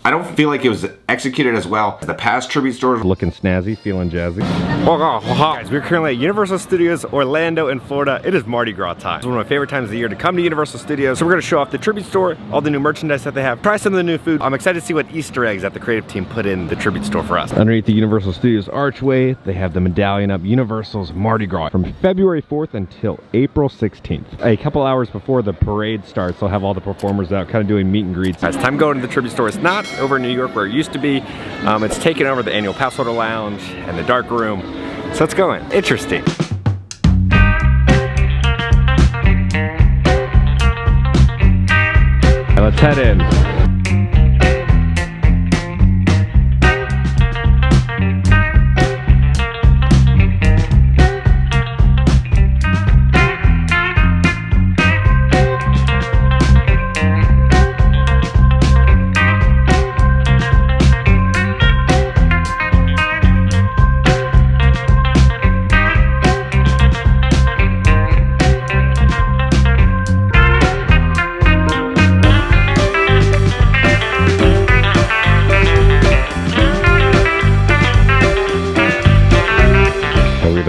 I don't feel like it was executed as well as the past tribute stores. Looking snazzy, feeling jazzy. Guys, we're currently at Universal Studios Orlando in Florida. It is Mardi Gras time. It's one of my favorite times of the year to come to Universal Studios. So we're gonna show off the tribute store, all the new merchandise that they have, try some of the new food. I'm excited to see what Easter eggs that the creative team put in the tribute store for us. Underneath the Universal Studios archway, they have the medallion up, Universal's Mardi Gras, from February 4th until April 16th. A couple hours before the parade starts, they'll have all the performers out, kind of doing meet and greets. It's time going to the tribute store. It's not over in New York where it used to be. It's taken over the annual pass holder lounge and the dark room. So let's go in. Interesting. Let's head in.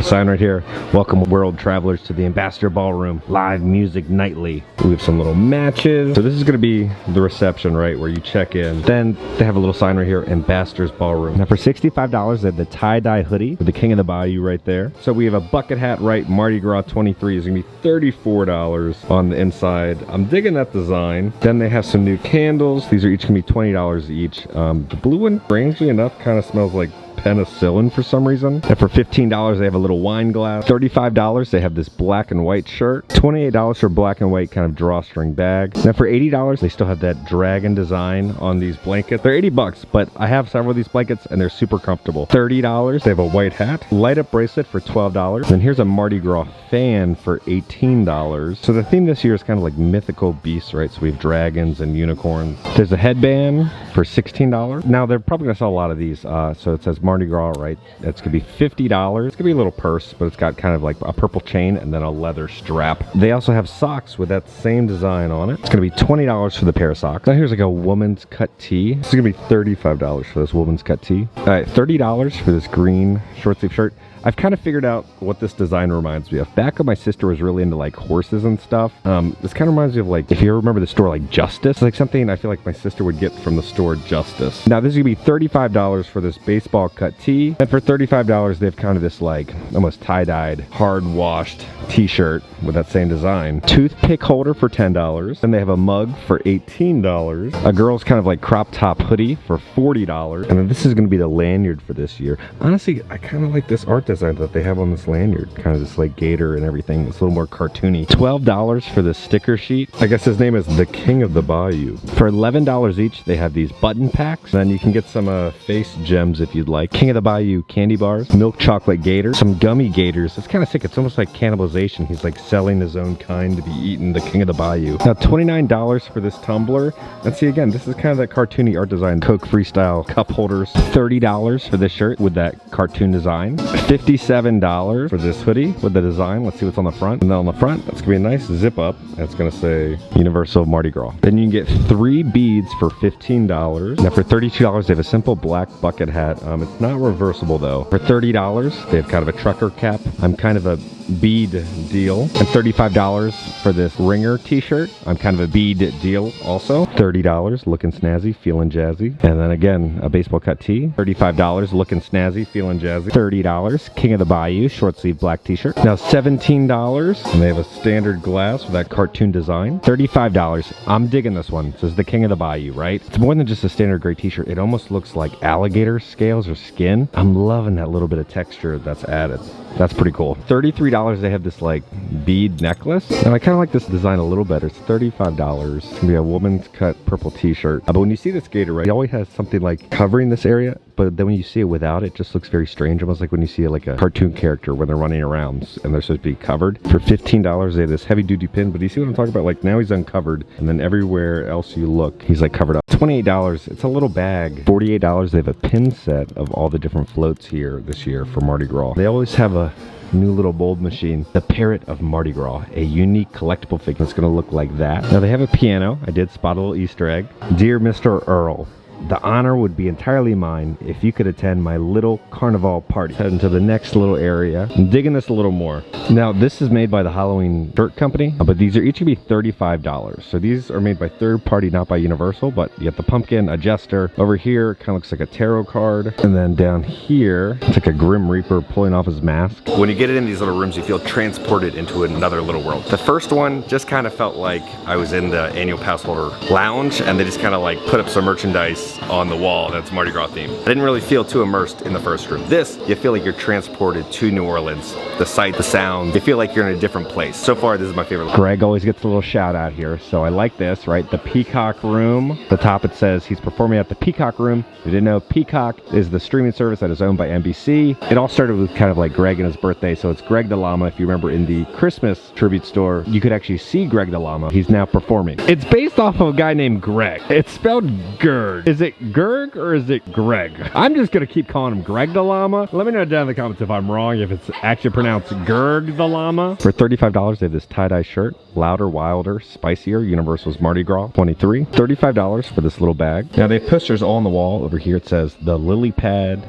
Sign right here. Welcome world travelers to the Ambassador Ballroom. Live music nightly. We have some little matches. So this is going to be the reception, right, where you check in. Then they have a little sign right here, Ambassador's Ballroom. Now for $65, they have the tie-dye hoodie with the King of the Bayou right there. So we have a bucket hat, right, Mardi Gras 23 is going to be $34 on the inside. I'm digging that design. Then they have some new candles. These are each going to be $20 each. The blue one, strangely enough, kind of smells like penicillin for some reason. And for $15, they have a little wine glass. $35, they have this black and white shirt. $28 for black and white kind of drawstring bag. Then for $80, they still have that dragon design on these blankets. They're 80 bucks, but I have several of these blankets and they're super comfortable. $30, they have a white hat. Light up bracelet for $12. And here's a Mardi Gras fan for $18. So the theme this year is kind of like mythical beasts, right? So we have dragons and unicorns. There's a headband for $16. Now they're probably gonna sell a lot of these. So it says Mardi Gras, right? That's gonna be $50. It's gonna be a little purse, but it's got kind of like a purple chain and then a leather strap. They also have socks with that same design on it. It's gonna be $20 for the pair of socks. Now here's like a woman's cut tee. This is gonna be $35 for this woman's cut tee. All right, $30 for this green short sleeve shirt. I've kind of figured out what this design reminds me of. Back when my sister was really into like horses and stuff, this kind of reminds me of like, if you remember the store like Justice, like something I feel like my sister would get from the store Justice. Now this is gonna be $35 for this baseball cut tee. And for $35, they have kind of this like almost tie-dyed, hard-washed t-shirt with that same design. Toothpick holder for $10. And they have a mug for $18. A girl's kind of like crop top hoodie for $40. And then this is gonna be the lanyard for this year. Honestly, I kind of like this art design that they have on this lanyard, kind of this like gator and everything. It's a little more cartoony. $12 for this sticker sheet. I guess his name is the King of the Bayou. For $11 each, they have these button packs. Then you can get some face gems if you'd like. King of the Bayou candy bars, milk chocolate gator, some gummy gators. It's kind of sick. It's almost like cannibalization. He's like selling his own kind to be eaten, the King of the Bayou. Now $29 for this tumbler. And see, again, this is kind of that cartoony art design. Coke Freestyle cup holders. $30 for this shirt with that cartoon design. $57 for this hoodie with the design. Let's see what's on the front. And then on the front, that's gonna be a nice zip up. It's gonna say Universal Mardi Gras. Then you can get 3 beads for $15. Now for $32, they have a simple black bucket hat. It's not reversible though. For $30, they have kind of a trucker cap. I'm kind of a bead deal. And $35 for this ringer t-shirt. I'm kind of a bead deal also. $30, looking snazzy, feeling jazzy. And then again, a baseball cut tee. $35, looking snazzy, feeling jazzy. $30, King of the Bayou, short sleeve black t-shirt. Now $17, and they have a standard glass with that cartoon design. $35, I'm digging this one. It says the King of the Bayou, right? It's more than just a standard gray t-shirt. It almost looks like alligator scales or skin. I'm loving that little bit of texture that's added. That's pretty cool. $33, they have this like bead necklace. Now I kind of like this design a little better. It's $35. It's gonna be a woman's cut purple t-shirt. But when you see this gator, right, he always has something like covering this area, but then when you see it without, it just looks very strange. Almost like when you see like a cartoon character when they're running around and they're supposed to be covered. For $15, they have this heavy duty pin, but you see what I'm talking about? Like now he's uncovered, and then everywhere else you look, he's like covered up. $28, it's a little bag. $48, they have a pin set of all the different floats here this year for Mardi Gras. They always have a new little mold machine, the Parrot of Mardi Gras, a unique collectible figure that's going to look like that. Now they have a piano. I did spot a little Easter egg. Dear Mr. Earl. the honor would be entirely mine if you could attend my little carnival party. Heading to the next little area. I'm digging this a little more. Now, this is made by the Halloween shirt company, but these are each gonna be $35. So these are made by third party, not by Universal, but you get the pumpkin, a jester. Over here, kind of looks like a tarot card. And then down here, it's like a Grim Reaper pulling off his mask. When you get in these little rooms, you feel transported into another little world. The first one just kind of felt like I was in the annual pass holder lounge, and they just kind of like put up some merchandise on the wall that's Mardi Gras theme. I didn't really feel too immersed in the first room. This, you feel like you're transported to New Orleans. The sight, the sound, you feel like you're in a different place. So far, this is my favorite. Greg always gets a little shout out here, so I like this, right? The Peacock Room. At the top it says he's performing at the Peacock Room. If you didn't know, Peacock is the streaming service that is owned by NBC. It all started with kind of like Greg and his birthday, so it's Greg the Llama. If you remember in the Christmas tribute store, you could actually see Greg the Llama. He's now performing. It's based off of a guy named Greg. It's spelled Gerg. Is it Gerg or is it Greg? I'm just gonna keep calling him Greg the Llama. Let me know down in the comments if I'm wrong, if it's actually pronounced Gerg the Llama. For $35, they have this tie-dye shirt. Louder, wilder, spicier. Universal's Mardi Gras. $23. $35 for this little bag. Now they have posters all on the wall. Over here it says the Lily Pad,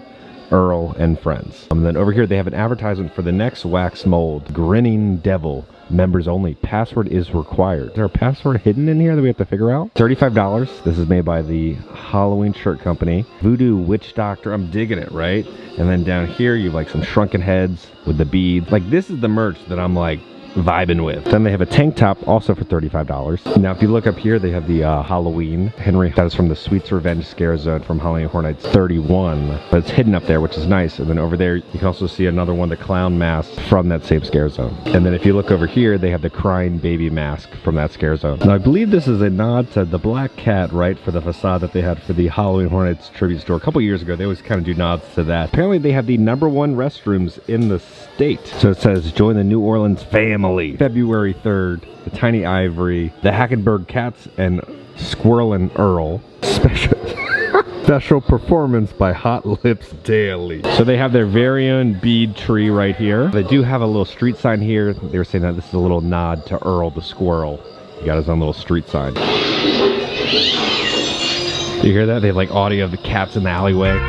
Earl, and Friends. And then over here they have an advertisement for the next wax mold. Grinning Devil. Members only. Password is required. Is there a password hidden in here that we have to figure out? $35. This is made by the Halloween shirt company. Voodoo Witch Doctor. I'm digging it, right? And then down here you have like some shrunken heads with the beads. Like this is the merch that I'm like vibing with. Then they have a tank top also for $35. Now if you look up here, they have the Halloween Henry. That is from the Sweets Revenge Scare Zone from Halloween Horror Nights 31, but it's hidden up there, which is nice. And then over there you can also see another one, the clown mask from that same scare zone. And then if you look over here, they have the crying baby mask from that scare zone. Now I believe this is a nod to the black cat, right, for the facade that they had for the Halloween Horror Nights tribute store a couple years ago. They always kind of do nods to that. Apparently they have the #1 restrooms in the state. So it says join the New Orleans family. February 3rd, the Tiny Ivory, the Hackenberg Cats, and Squirrel and Earl. Special performance by Hot Lips Daily. So they have their very own bead tree right here. They do have a little street sign here. They were saying that this is a little nod to Earl the squirrel. He got his own little street sign. You hear that? They have like audio of the cats in the alleyway.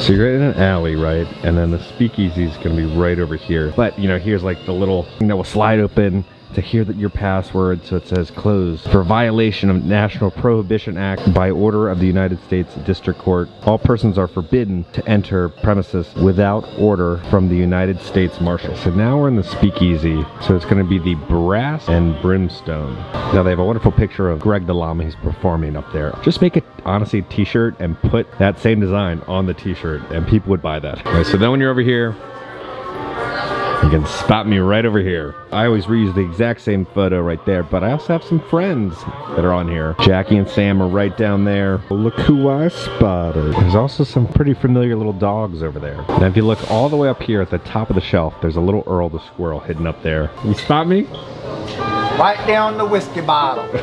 So you're in an alley, right? And then the speakeasy is going to be right over here. But, you know, here's like the little thing that will slide open to hear that your password. So it says closed for violation of National Prohibition Act by order of the United States District Court. All persons are forbidden to enter premises without order from the United States Marshal. So now we're in the speakeasy. So it's going to be the Brass and Brimstone. Now they have a wonderful picture of Greg the Llama. He's performing up there. Just make it honestly a t-shirt and put that same design on the t-shirt and people would buy that. All right, so then when you're over here, you can spot me right over here. I always reuse the exact same photo right there, but I also have some friends that are on here. Jackie and Sam are right down there. Look who I spotted. There's also some pretty familiar little dogs over there. Now if you look all the way up here at the top of the shelf, there's a little Earl the squirrel hidden up there. You spot me? Right down the whiskey bottle.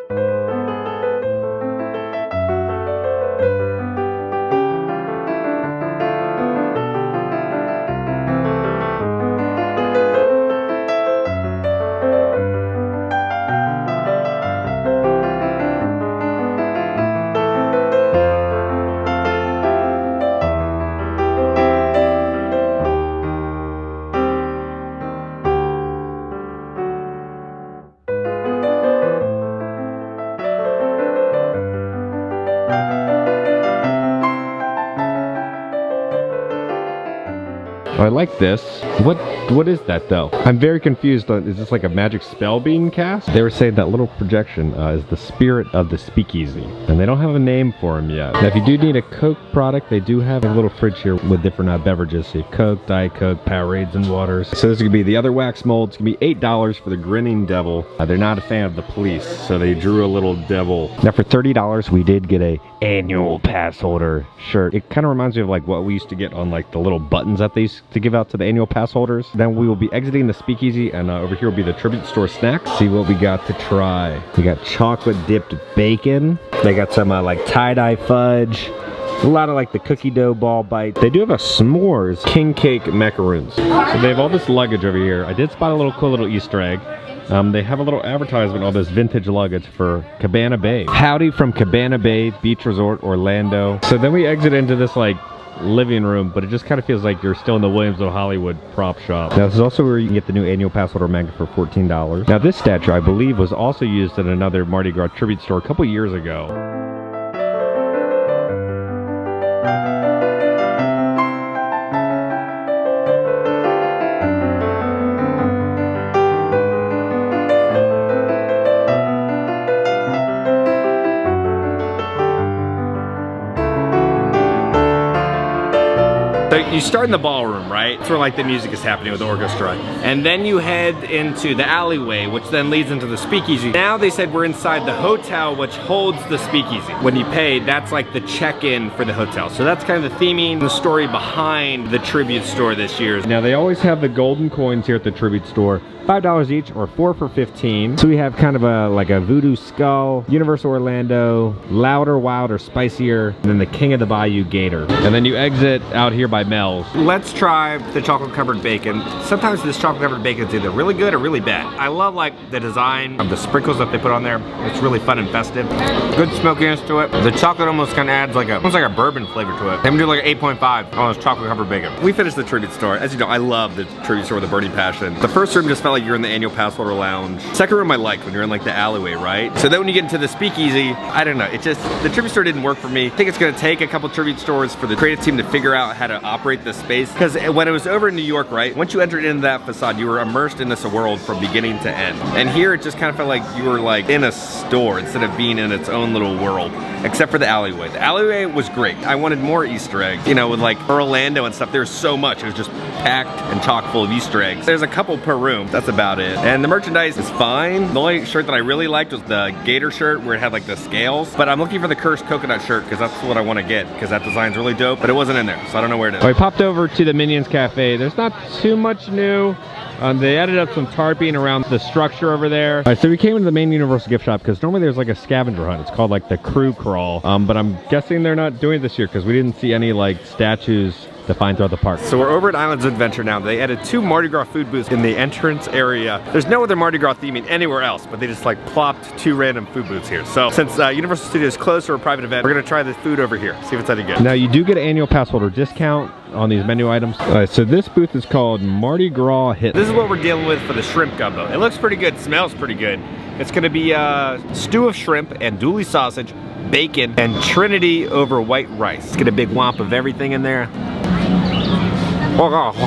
Oh, I like this. What is that though? I'm very confused. Is this like a magic spell being cast? They were saying that little projection is the spirit of the speakeasy, and they don't have a name for him yet. Now, if you do need a Coke product, they do have a little fridge here with different beverages. So you have Coke, Diet Coke, Powerades, and waters. So this is gonna be the other wax mold. It's gonna be $8 for the grinning devil. They're not a fan of the police, so they drew a little devil. Now for $30, we did get a annual pass holder shirt. It kind of reminds me of like what we used to get on like the little buttons that they used to give out to the annual pass holders. Then we will be exiting the speakeasy, and over here will be the tribute store snacks. See what we got to try. We got chocolate dipped bacon. They got some like tie-dye fudge. A lot of like the cookie dough ball bites. They do have a s'mores king cake macaroons. So they have all this luggage over here. I did spot a little cool little Easter egg. They have a little advertisement on this vintage luggage for Cabana Bay. Howdy from Cabana Bay Beach Resort, Orlando. So then we exit into this like living room, but it just kind of feels like you're still in the Williamsville Hollywood prop shop. Now this is also where you can get the new annual pass holder magnet for $14. Now this statue, I believe, was also used in another Mardi Gras tribute store a couple years ago. So you start in the ballroom, right? It's where like the music is happening with the orchestra. And then you head into the alleyway, which then leads into the speakeasy. Now they said we're inside the hotel, which holds the speakeasy. When you pay, that's like the check-in for the hotel. So that's kind of the theming, the story behind the tribute store this year. Now they always have the golden coins here at the tribute store. $5 each, or 4 for $15. So we have kind of like a voodoo skull, Universal Orlando, louder, wilder, spicier, and then the King of the Bayou Gator. And then you exit out here by Mel's. Let's try the chocolate covered bacon. Sometimes this chocolate covered bacon is either really good or really bad. I love like the design of the sprinkles that they put on there. It's really fun and festive. Good smokiness to it. The chocolate almost kind of adds like almost like a bourbon flavor to it. I'm gonna do like an 8.5 on this chocolate covered bacon. We finished the tribute store. As you know, I love the tribute store with a burning passion. The first room just felt like you're in the annual pass holder lounge. Second room I liked when you're in like the alleyway, right? So then when you get into the speakeasy, I don't know, it just, the tribute store didn't work for me. I think it's gonna take a couple tribute stores for the creative team to figure out how to operate this space. Because when it was over in New York, right? Once you entered into that facade, you were immersed in this world from beginning to end. And here it just kind of felt like you were like in a store instead of being in its own little world. Except for the alleyway. The alleyway was great. I wanted more Easter eggs. You know, with like Orlando and stuff, there's so much. It was just packed and chock full of Easter eggs. There's a couple per room. That's about it. And the merchandise is fine. The only shirt that I really liked was the gator shirt where it had like the scales. But I'm looking for the cursed coconut shirt because that's what I want to get because that design's really dope. But it wasn't in there, so I don't know where it is. I popped over to the Minions Cafe. There's not too much new. They added up some tarping around the structure over there. All right, so we came into the main Universal gift shop because normally there's like a scavenger hunt. It's called like the crew crawl. But I'm guessing they're not doing it this year because we didn't see any like statues to find throughout the park. So we're over at Islands of Adventure now. They added 2 Mardi Gras food booths in the entrance area. There's no other Mardi Gras theming anywhere else, but they just like plopped 2 random food booths here. So since Universal Studios is closed for a private event, we're gonna try the food over here, see if it's any good. Now you do get an annual pass holder discount on these menu items. So this booth is called Mardi Gras Hit. This is what we're dealing with for the shrimp gumbo. It looks pretty good, smells pretty good. It's gonna be a stew of shrimp and dooley sausage, bacon, and Trinity over white rice. Let's get a big whomp of everything in there. Alright,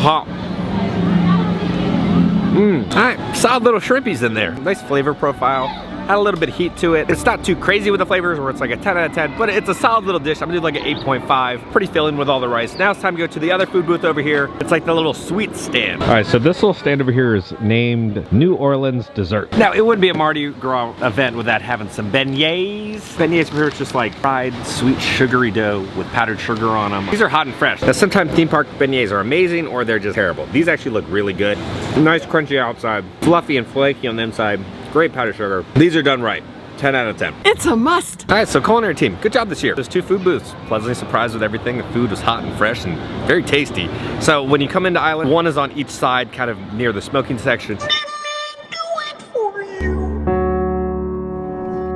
solid little shrimpies in there. Nice flavor profile. Had a little bit of heat to it. It's not too crazy with the flavors where it's like a 10 out of 10, but it's a solid little dish. I'm gonna do like an 8.5. Pretty filling with all the rice. Now it's time to go to the other food booth over here. It's like the little sweet stand. All right, so this little stand over here is named New Orleans Dessert. Now, it wouldn't be a Mardi Gras event without having some beignets. Beignets over here, it's just like fried, sweet, sugary dough with powdered sugar on them. These are hot and fresh. Now, sometimes theme park beignets are amazing or they're just terrible. These actually look really good. Nice crunchy outside, fluffy and flaky on the inside. Great powdered sugar. These are done right. 10 out of 10. It's a must. All right, so culinary team, good job this year. There's 2 food booths. Pleasantly surprised with everything. The food was hot and fresh and very tasty. So when you come into Island, one is on each side, kind of near the smoking section.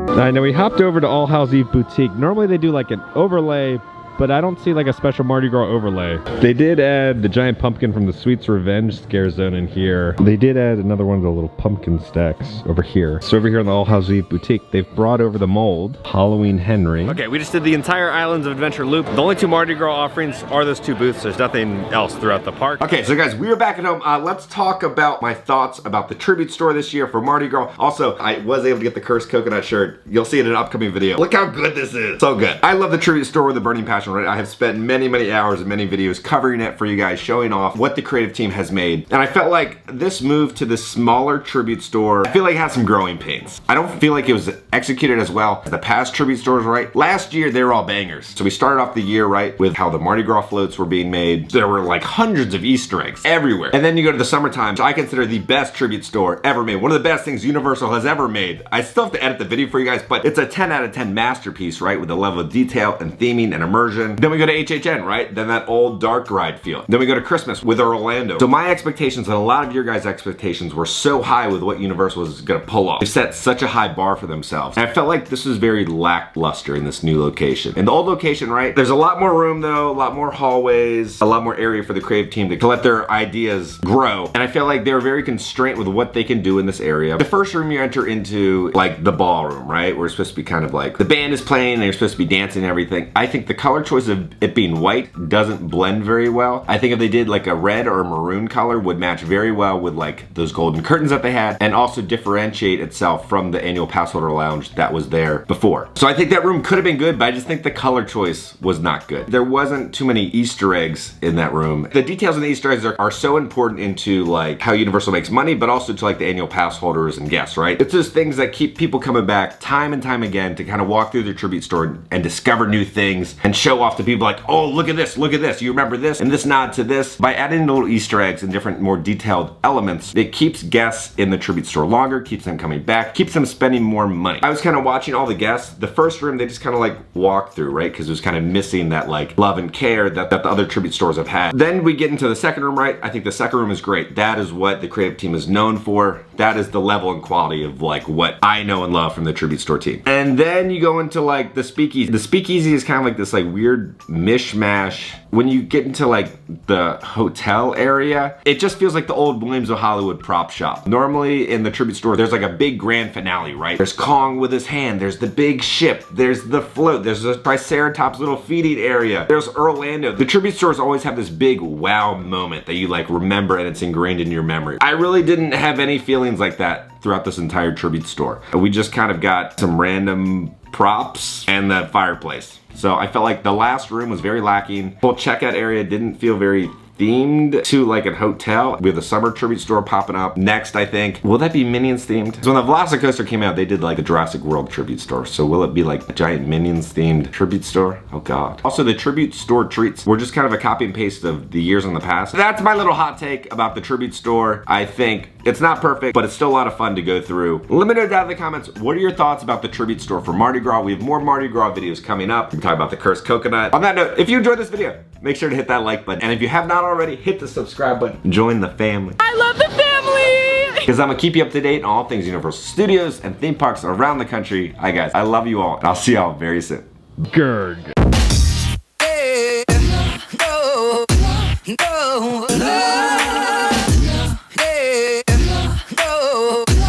All right, now we hopped over to All Hallows Eve Boutique. Normally they do like an overlay but I don't see like a special Mardi Gras overlay. They did add the giant pumpkin from the Sweet's Revenge scare zone in here. They did add another one of the little pumpkin stacks over here. So over here in the All Hallows Eve boutique, they've brought over the mold, Halloween Henry. Okay, we just did the entire Islands of Adventure loop. The only two Mardi Gras offerings are those two booths. There's nothing else throughout the park. Okay, so guys, we are back at home. Let's talk about my thoughts about the tribute store this year for Mardi Gras. Also, I was able to get the cursed coconut shirt. You'll see it in an upcoming video. Look how good this is. So good. I love the tribute store with a burning passion, right? I have spent many, many hours and many videos covering it for you guys, showing off what the creative team has made. And I felt like this move to the smaller tribute store, I feel like it has some growing pains. I don't feel like it was executed as well as the past tribute stores, right? Last year, they were all bangers. So we started off the year, right, with how the Mardi Gras floats were being made. There were like hundreds of Easter eggs everywhere. And then you go to the summertime, which I consider the best tribute store ever made. One of the best things Universal has ever made. I still have to edit the video for you guys, but it's a 10 out of 10 masterpiece, right? With the level of detail and theming and immersion. Then we go to HHN, right? Then that old dark ride feel. Then we go to Christmas with Orlando. So my expectations and a lot of your guys' expectations were so high with what Universal was gonna pull off. They set such a high bar for themselves. And I felt like this was very lackluster in this new location. In the old location, right? There's a lot more room though, a lot more hallways, a lot more area for the creative team to let their ideas grow. And I feel like they were very constrained with what they can do in this area. The first room you enter into, like the ballroom, right? Where it's supposed to be kind of like the band is playing and you're supposed to be dancing and everything. I think the color choice of it being white doesn't blend very well. I think if they did like a red or a maroon color would match very well with like those golden curtains that they had and also differentiate itself from the annual pass holder lounge that was there before. So I think that room could have been good, but I just think the color choice was not good. There wasn't too many Easter eggs in that room. The details in the Easter eggs are so important into like how Universal makes money, but also to like the annual pass holders and guests, right? It's those things that keep people coming back time and time again to kind of walk through their tribute store and discover new things and show off to people like, oh, look at this, you remember this, and this nod to this. By adding the little Easter eggs and different more detailed elements, it keeps guests in the tribute store longer, keeps them coming back, keeps them spending more money. I was kind of watching all the guests. The first room, they just kind of like walked through, right? Because it was kind of missing that like love and care that the other tribute stores have had. Then we get into the second room, right? I think the second room is great. That is what the creative team is known for. That is the level and quality of like what I know and love from the tribute store team. And then you go into like the speakeasy. The speakeasy is kind of like this like weird mishmash. When you get into like the hotel area, it just feels like the old Williams of Hollywood prop shop. Normally in the tribute store, there's like a big grand finale, right? There's Kong with his hand, there's the big ship, there's the float, there's the Triceratops little feeding area, there's Orlando. The tribute stores always have this big wow moment that you like remember and it's ingrained in your memory. I really didn't have any feelings like that throughout this entire tribute store. We just kind of got some random props and the fireplace. So I felt like the last room was very lacking. Whole checkout area didn't feel very themed to like a hotel. We have the summer tribute store popping up next, I think. Will that be Minions themed? So when the Velocicoaster came out, they did like the Jurassic World tribute store. So will it be like a giant Minions themed tribute store? Oh God. Also the tribute store treats were just kind of a copy and paste of the years in the past. That's my little hot take about the tribute store. I think it's not perfect, but it's still a lot of fun to go through. Let me know down in the comments, what are your thoughts about the tribute store for Mardi Gras? We have more Mardi Gras videos coming up. We talk about the cursed coconut. On that note, if you enjoyed this video, make sure to hit that like button. And if you have not already, hit the subscribe button. Join the family. I love the family! Because I'm gonna keep you up to date on all things Universal Studios and theme parks around the country. Hi guys, I love you all, and I'll see y'all very soon. Gurg.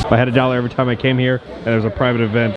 If I had $1 every time I came here and there was a private event,